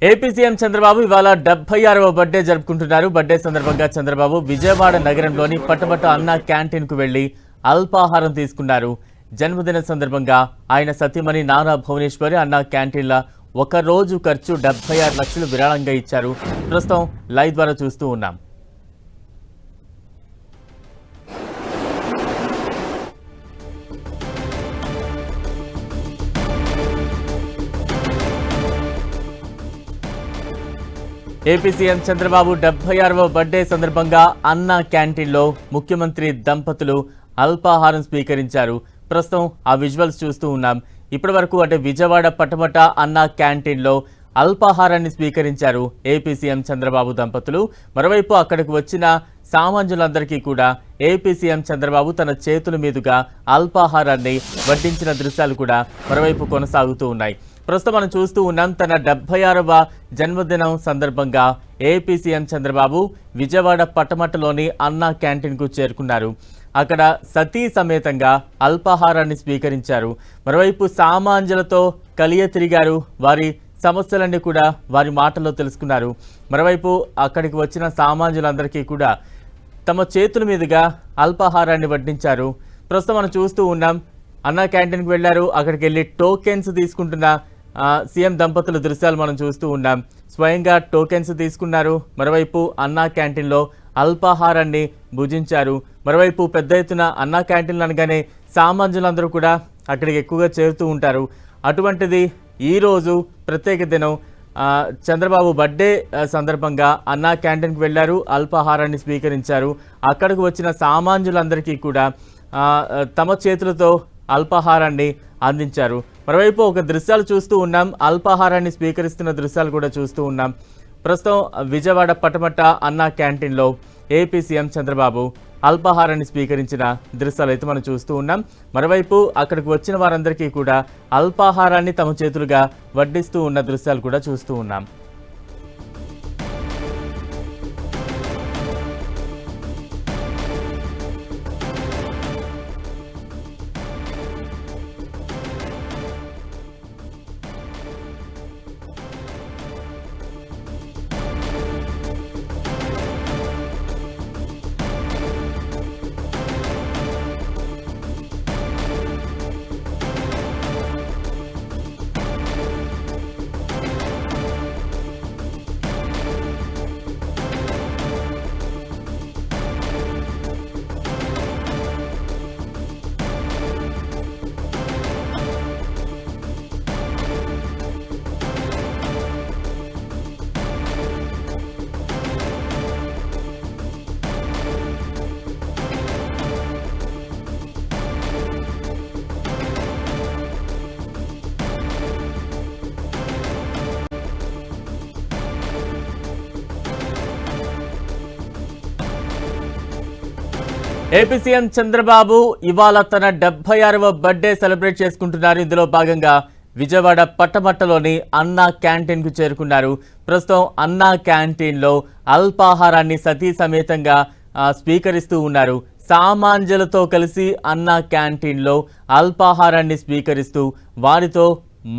AP CM Chandrababu ఇవాళ 76వ birthday జరుపుకుంటున్నారు. Birthday సందర్భంగా చంద్రబాబు విజయవాడ నగరంలోని పట్టపట్ట అన్న క్యాంటీన్ కు వెళ్లి అల్పాహారం తీసుకున్నారు. జన్మదిన సందర్భంగా ఆయన సతీమణి నారా భువనేశ్వరి అన్న క్యాంటీన్ల ఒక రోజు ఖర్చు 76 లక్షలు విరాళంగా ఇచ్చారు. ప్రస్తుతం లైవ్ ద్వారా చూస్తూ ఉన్నాం. ఏపీ సీఎం చంద్రబాబు 76వ బర్త్డే సందర్భంగా అన్న క్యాంటీన్లో ముఖ్యమంత్రి దంపతులు అల్పాహారం స్వీకరించారు. ప్రస్తుతం ఆ విజువల్స్ చూస్తూ ఉన్నాం. ఇప్పటివరకు అంటే విజయవాడ పట్టమట అన్న క్యాంటీన్లో అల్పాహారాన్ని స్వీకరించారు ఏపీ సీఎం చంద్రబాబు దంపతులు. మరోవైపు అక్కడికి వచ్చిన సామాన్యులందరికీ కూడా ఏపీ సీఎం చంద్రబాబు తన చేతుల మీదుగా అల్పాహారాన్ని వడ్డించిన దృశ్యాలు కూడా మరోవైపు కొనసాగుతూ ఉన్నాయి. ప్రస్తుతం మనం చూస్తూ ఉన్నాం. తన 76వ జన్మదినం సందర్భంగా ఏపీ సీఎం చంద్రబాబు విజయవాడ పట్టమట్టలోని అన్నా క్యాంటీన్కు చేరుకున్నారు. అక్కడ సతీ సమేతంగా అల్పాహారాన్ని స్వీకరించారు. మరోవైపు సామాన్యులతో కలియ తిరిగారు. వారి సమస్యలన్నీ కూడా వారి మాటల్లో తెలుసుకున్నారు. మరోవైపు అక్కడికి వచ్చిన సామాన్యులందరికీ కూడా తమ చేతుల మీదుగా అల్పాహారాన్ని వడ్డించారు. ప్రస్తుతం మనం చూస్తూ ఉన్నాం. అన్నా క్యాంటీన్కి వెళ్లారు. అక్కడికి వెళ్ళి టోకెన్స్ తీసుకుంటున్న సీఎం దంపతుల దృశ్యాలు మనం చూస్తూ ఉన్నాం. స్వయంగా టోకెన్స్ తీసుకున్నారు. మరోవైపు అన్నా క్యాంటీన్లో అల్పాహారాన్ని భుజించారు. మరోవైపు పెద్ద ఎత్తున అన్నా క్యాంటీన్లు అనగానే సామాన్యులందరూ కూడా అక్కడికి ఎక్కువగా చేరుతూ ఉంటారు. అటువంటిది ఈరోజు ప్రత్యేక దినం. చంద్రబాబు బర్త్డే సందర్భంగా అన్నా క్యాంటీన్కి వెళ్లారు. అల్పాహారాన్ని స్వీకరించారు. అక్కడికి వచ్చిన సామాన్యులందరికీ కూడా తమ చేతులతో అల్పాహారాన్ని అందించారు. మరోవైపు ఒక దృశ్యాలు చూస్తూ ఉన్నాం. అల్పాహారాన్ని స్వీకరిస్తున్న దృశ్యాలు కూడా చూస్తూ ఉన్నాం. ప్రస్తుతం విజయవాడ పట్టమట్ట అన్నా క్యాంటీన్లో ఏపీ సీఎం చంద్రబాబు అల్పాహారాన్ని స్వీకరించిన దృశ్యాలు అయితే మనం చూస్తూ ఉన్నాం. మరోవైపు అక్కడికి వచ్చిన వారందరికీ కూడా అల్పాహారాన్ని తమ చేతులుగా వడ్డిస్తూ ఉన్న దృశ్యాలు కూడా చూస్తూ ఉన్నాం. ఏపీ సీఎం చంద్రబాబు ఇవాళ తన 76వ బర్త్డే సెలబ్రేట్ చేసుకుంటున్నారు. ఇందులో భాగంగా విజయవాడ పట్టమట్టలోని అన్నా క్యాంటీన్కు చేరుకున్నారు. ప్రస్తుతం అన్నా క్యాంటీన్లో అల్పాహారాన్ని సతీ సమేతంగా స్వీకరిస్తూ ఉన్నారు. సామాన్యులతో కలిసి అన్నా క్యాంటీన్లో అల్పాహారాన్ని స్వీకరిస్తూ వారితో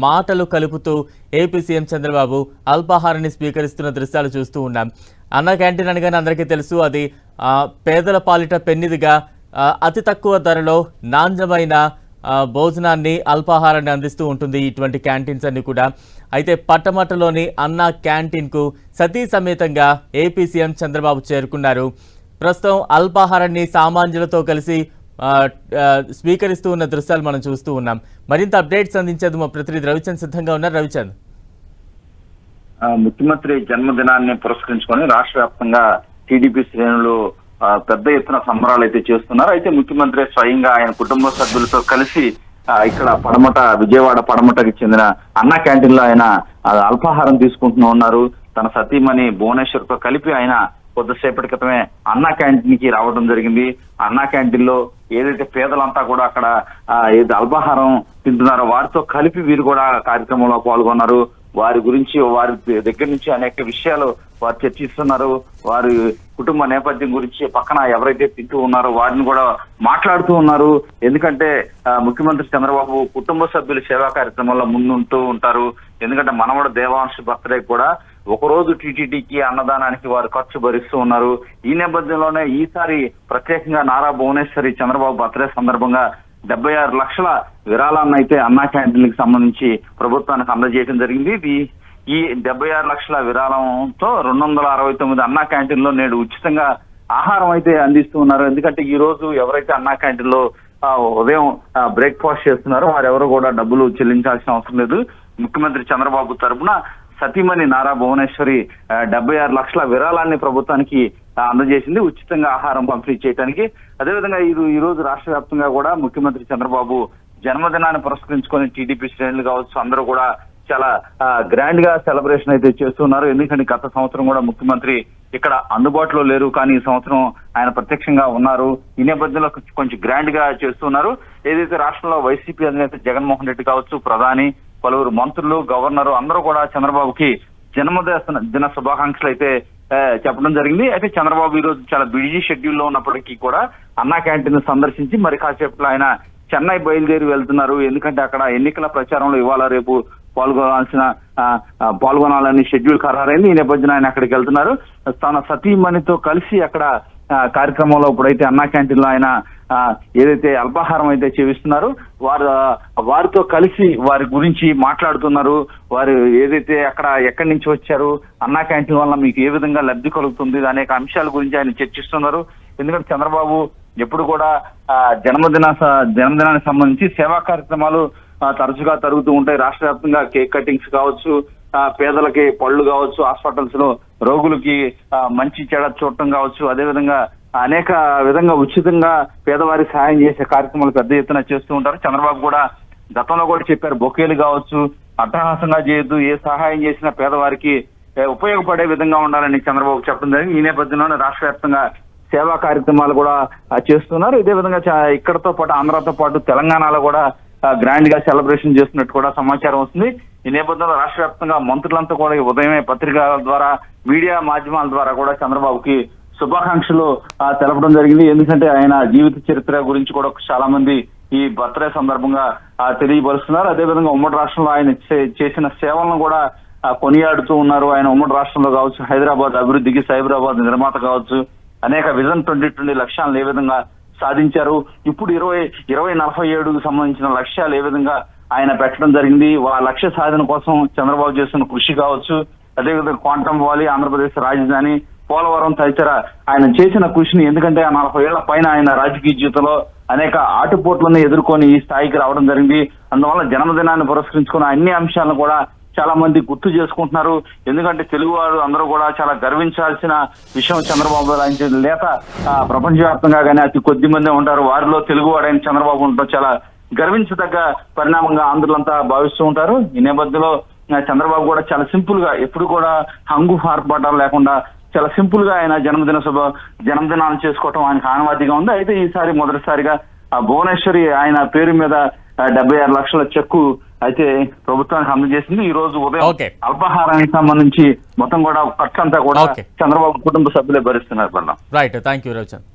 మాటలు కలుపుతూ ఏపీ సీఎం చంద్రబాబు అల్పాహారాన్ని స్వీకరిస్తున్న దృశ్యాలు చూస్తూ ఉన్నాం. అన్నా క్యాంటీన్ అనగానే అందరికీ తెలుసు, అది పేదల పాలిట పెన్నిదిగా అతి తక్కువ ధరలో నాణ్యమైన భోజనాన్ని అల్పాహారాన్ని అందిస్తూ ఉంటుంది ఇటువంటి క్యాంటీన్స్ అన్ని కూడా. అయితే పట్టమట్టలోని అన్నా క్యాంటీన్కు సతీ సమేతంగా ఏపీ సీఎం చంద్రబాబు చేరుకున్నారు. ప్రస్తుతం అల్పాహారాన్ని సామాన్యులతో కలిసి స్వీకరిస్తూ ఉన్న దృశ్యాలు మనం చూస్తూ ఉన్నాం. మరింత అప్డేట్స్ అందించేందుకు మా ప్రతినిధి రవిచంద్ సిద్ధంగా ఉన్నారు. రవిచంద్, ముఖ్యమంత్రి జన్మదినాన్ని పురస్కరించుకొని రాష్ట్ర వ్యాప్తంగా టీడీపీ శ్రేణులు పెద్ద ఎత్తున సంబరాలు అయితే చేస్తున్నారు. అయితే ముఖ్యమంత్రి స్వయంగా ఆయన కుటుంబ సభ్యులతో కలిసి ఇక్కడ విజయవాడ పడమటకి చెందిన అన్నా క్యాంటీన్ లో ఆయన అల్పాహారం తీసుకుంటూ ఉన్నారు. తన సతీమణి భువనేశ్వర్తో కలిపి ఆయన కొద్దిసేపటి క్రితమే అన్నా క్యాంటీన్ కి రావడం జరిగింది. అన్నా క్యాంటీన్ లో ఏదైతే పేదలంతా కూడా అక్కడ ఏది అల్పాహారం తింటున్నారో వారితో కలిపి వీరు కూడా కార్యక్రమంలో పాల్గొన్నారు. వారి గురించి వారి దగ్గర నుంచి అనేక విషయాలు వారు చర్చిస్తున్నారు. వారి కుటుంబ నేపథ్యం గురించి పక్కన ఎవరైతే తింటూ ఉన్నారో వారిని కూడా మాట్లాడుతూ ఉన్నారు. ఎందుకంటే ముఖ్యమంత్రి చంద్రబాబు కుటుంబ సభ్యుల సేవా కార్యక్రమంలో ముందుంటూ ఉంటారు. ఎందుకంటే మనవడ దేవాంశ్ బర్త్డే కూడా ఒకరోజు టీటీడీకి అన్నదానానికి వారు ఖర్చు భరిస్తూ ఉన్నారు. ఈ నేపథ్యంలోనే ఈసారి ప్రత్యేకంగా నారా భువనేశ్వరి చంద్రబాబు బర్త్డే సందర్భంగా 76 లక్షల విరాళాన్ని అయితే అన్నా క్యాంటీన్లకు సంబంధించి ప్రభుత్వానికి అందజేయడం జరిగింది. ఈ 76 లక్షల విరాళంతో 269 అన్నా క్యాంటీన్లో నేడు ఉచితంగా ఆహారం అయితే అందిస్తూ ఉన్నారు. ఎందుకంటే ఈ రోజు ఎవరైతే అన్నా క్యాంటీన్లో ఉదయం బ్రేక్ఫాస్ట్ చేస్తున్నారో వారెవరు కూడా డబ్బులు చెల్లించాల్సిన అవసరం లేదు. ముఖ్యమంత్రి చంద్రబాబు తరఫున సతీమణి నారా భువనేశ్వరి 76 లక్షల విరాళాన్ని ప్రభుత్వానికి అందజేసింది ఉచితంగా ఆహారం పంపిణీ చేయడానికి. అదేవిధంగా ఈ రోజు రాష్ట్ర వ్యాప్తంగా కూడా ముఖ్యమంత్రి చంద్రబాబు జన్మదినాన్ని పురస్కరించుకొని టీడీపీ శ్రేణులు కావచ్చు అందరూ కూడా చాలా గ్రాండ్ గా సెలబ్రేషన్ అయితే చేస్తున్నారు. ఎందుకంటే గత సంవత్సరం కూడా ముఖ్యమంత్రి ఇక్కడ అందుబాటులో లేరు, కానీ ఈ సంవత్సరం ఆయన ప్రత్యక్షంగా ఉన్నారు. ఈ నేపథ్యంలో కొంచెం గ్రాండ్ గా చేస్తున్నారు. ఏదైతే రాష్ట్రంలో వైసీపీ అధినేత జగన్మోహన్ రెడ్డి కావచ్చు, ప్రధాని, పలువురు మంత్రులు, గవర్నరు అందరూ కూడా చంద్రబాబుకి జన్మదిన శుభాకాంక్షలు అయితే చెప్పడం జరిగింది. అయితే చంద్రబాబు ఈ రోజు చాలా బిజీ షెడ్యూల్ లో ఉన్నప్పటికీ కూడా అన్నా క్యాంటీన్ సందర్శించి మరి కాసేపట్లో ఆయన చెన్నై బయలుదేరి వెళ్తున్నారు. ఎందుకంటే అక్కడ ఎన్నికల ప్రచారంలో ఇవాళ రేపు పాల్గొనాలని షెడ్యూల్ ఖరారైంది. ఈ నేపథ్యంలో ఆయన అక్కడికి వెళ్తున్నారు. తన సతీమణితో కలిసి అక్కడ కార్యక్రమంలో ఇప్పుడైతే అన్నా క్యాంటీన్ లో ఆయన ఏదైతే అల్పాహారం అయితే చేయిస్తున్నారు వారితో కలిసి వారి గురించి మాట్లాడుతున్నారు. వారు ఏదైతే ఎక్కడి నుంచి వచ్చారు, అన్నా క్యాంటీన్ వల్ల మీకు ఏ విధంగా లబ్ధి కలుగుతుంది అనేక అంశాల గురించి ఆయన చర్చిస్తున్నారు. ఎందుకంటే చంద్రబాబు ఎప్పుడు కూడా జన్మదినానికి సంబంధించి సేవా కార్యక్రమాలు తరచుగా జరుగుతూ ఉంటాయి. రాష్ట్ర వ్యాప్తంగా కేక్ కటింగ్స్ కావచ్చు, పేదలకి పళ్ళు కావచ్చు, హాస్పిటల్స్ లో రోగులకి మంచి చెడ చూడటం కావచ్చు, అదేవిధంగా అనేక విధంగా ఉచితంగా పేదవారి సహాయం చేసే కార్యక్రమాలు పెద్ద ఎత్తున చేస్తూ ఉంటారు. చంద్రబాబు కూడా గతంలో కూడా చెప్పారు, బొకేలు కావచ్చు అట్టహాసంగా చేయొద్దు, ఏ సహాయం చేసినా పేదవారికి ఉపయోగపడే విధంగా ఉండాలని చంద్రబాబు చెప్పడం జరిగింది. ఈ నేపథ్యంలోనే రాష్ట్ర వ్యాప్తంగా సేవా కార్యక్రమాలు కూడా చేస్తున్నారు. ఇదే విధంగా ఇక్కడతో పాటు ఆంధ్రతో పాటు తెలంగాణలో కూడా గ్రాండ్ గా సెలబ్రేషన్ చేస్తున్నట్టు కూడా సమాచారం వస్తుంది. ఈ నేపథ్యంలో రాష్ట్ర వ్యాప్తంగా మంత్రులంతా కూడా ఉదయమే పత్రికల ద్వారా, మీడియా మాధ్యమాల ద్వారా కూడా చంద్రబాబుకి శుభాకాంక్షలు తెలపడం జరిగింది. ఎందుకంటే ఆయన జీవిత చరిత్ర గురించి కూడా చాలా మంది ఈ బర్త్డే సందర్భంగా తెలియపరుస్తున్నారు. అదేవిధంగా ఉమ్మడి రాష్ట్రంలో ఆయన చేసిన సేవలను కూడా కొనియాడుతూ ఉన్నారు. ఆయన ఉమ్మడి రాష్ట్రంలో కావచ్చు, హైదరాబాద్ అభివృద్ధికి సైబరాబాద్ నిర్మాత కావచ్చు, అనేక విజన్ 2020 లక్ష్యాలను ఏ విధంగా సాధించారు, ఇప్పుడు 2047కు సంబంధించిన లక్ష్యాలు ఏ విధంగా ఆయన పెట్టడం జరిగింది, ఆ లక్ష్య సాధన కోసం చంద్రబాబు చేస్తున్న కృషి కావచ్చు, అదేవిధంగా క్వాంటమ్ వ్యాలీ, ఆంధ్రప్రదేశ్ రాజధాని, పోలవరం తదితర ఆయన చేసిన కృషిని, ఎందుకంటే 40 ఏళ్ల పైన ఆయన రాజకీయ జీవితంలో అనేక ఆటుపోట్లను ఎదుర్కొని ఈ స్థాయికి రావడం జరిగింది. అందువల్ల జన్మదినాన్ని పురస్కరించుకున్న అన్ని అంశాలను కూడా చాలా మంది గుర్తు చేసుకుంటున్నారు. ఎందుకంటే తెలుగు వారు అందరూ కూడా చాలా గర్వించాల్సిన విషయం చంద్రబాబు లాంటి లేక ప్రపంచవ్యాప్తంగా కానీ అతి కొద్ది మంది ఉంటారు. వారిలో తెలుగువాడైన చంద్రబాబు ఉండటం చాలా గర్వించదగ్గ పరిణామంగా ఆంధ్రులంతా భావిస్తూ ఉంటారు. ఈ నేపథ్యంలో చంద్రబాబు కూడా చాలా సింపుల్ గా, ఎప్పుడు కూడా హంగు ఆర్పాటాలు లేకుండా చాలా సింపుల్ గా ఆయన జన్మదినాన్ని చేసుకోవటం ఆయనకు ఆనవాయితీగా ఉంది. అయితే ఈసారి మొదటిసారిగా భువనేశ్వరి ఆయన పేరు మీద 76 లక్షల చెక్కు అయితే ప్రభుత్వానికి అందజేసింది. ఈ రోజు ఉదయం అల్పాహారానికి సంబంధించి మొత్తం కూడా ఖర్చు అంతా కూడా చంద్రబాబు కుటుంబ సభ్యులే భరిస్తున్నారు. Right, thank you Ravichandra.